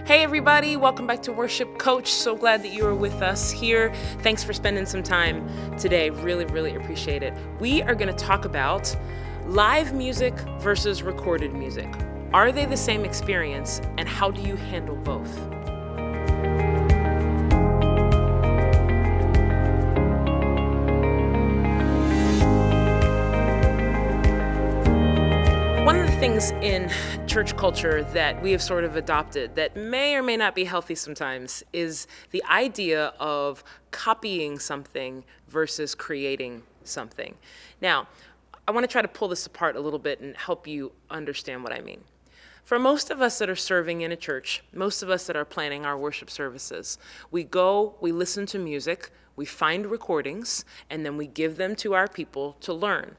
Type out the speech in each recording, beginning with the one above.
Hey everybody, welcome back to Worship Coach. So glad that you are with us here. Thanks for spending some time today. Really appreciate it. We are going to talk about live music versus recorded music. Are they the same experience, and how do you handle both? One of the things in church culture that we have sort of adopted that may or may not be healthy sometimes is the idea of copying something versus creating something. Now, I want to try to pull this apart a little bit and help you understand what I mean. For most of us that are serving in a church, most of us that are planning our worship services, we go, we listen to music, we find recordings, and then we give them to our people to learn.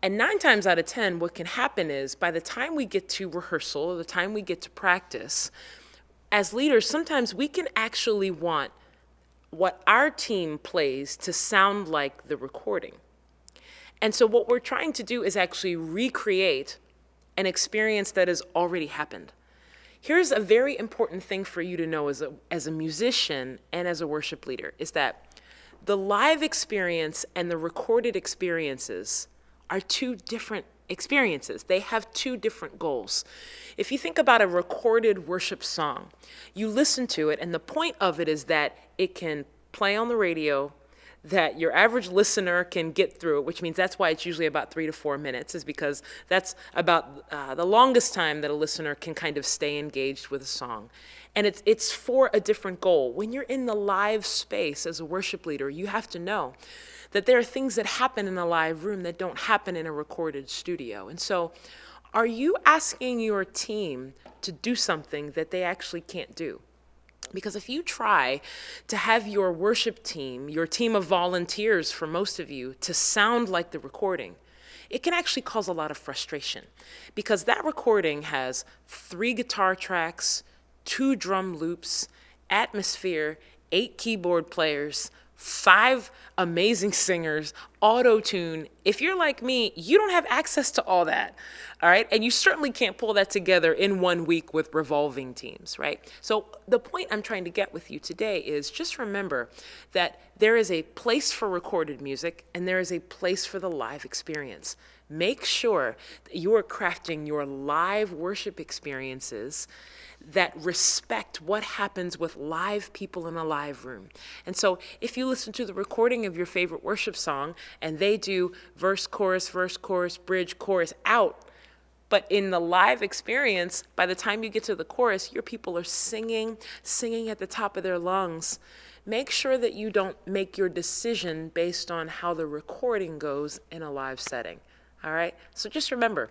And 9 times out of 10, what can happen is by the time we get to rehearsal, or the time we get to practice, as leaders, sometimes we can actually want what our team plays to sound like the recording. And so what we're trying to do is actually recreate an experience that has already happened. Here's a very important thing for you to know as a musician and as a worship leader, is that the live experience and the recorded experiences are 2 different experiences. They have 2 different goals. If you think about a recorded worship song, you listen to it, and the point of it is that it can play on the radio, that your average listener can get through it, which means that's why it's usually about 3 to 4 minutes, is because that's about the longest time that a listener can kind of stay engaged with a song. And it's for a different goal. When you're in the live space as a worship leader, you have to know that there are things that happen in a live room that don't happen in a recorded studio. And so, are you asking your team to do something that they actually can't do? Because if you try to have your worship team, your team of volunteers for most of you, to sound like the recording, it can actually cause a lot of frustration. Because that recording has 3 guitar tracks, 2 drum loops, atmosphere, 8 keyboard players, 5 amazing singers, auto-tune. If you're like me, you don't have access to all that, all right? And you certainly can't pull that together in 1 week with revolving teams, right? So the point I'm trying to get with you today is just remember that there is a place for recorded music and there is a place for the live experience. Make sure that you are crafting your live worship experiences that respect what happens with live people in a live room. And so if you listen to the recording of your favorite worship song and they do verse, chorus, bridge, chorus, out, but in the live experience, by the time you get to the chorus, your people are singing at the top of their lungs. Make sure that you don't make your decision based on how the recording goes in a live setting. All right? So just remember,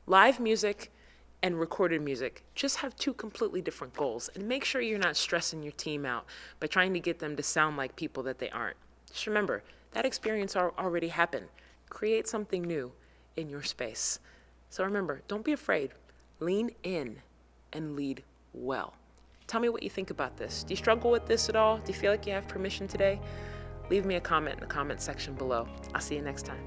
live music and recorded music just have 2 completely different goals. And make sure you're not stressing your team out by trying to get them to sound like people that they aren't. Just remember, that experience already happened. Create something new in your space. So remember, don't be afraid. Lean in and lead well. Tell me what you think about this. Do you struggle with this at all? Do you feel like you have permission today? Leave me a comment in the comment section below. I'll see you next time.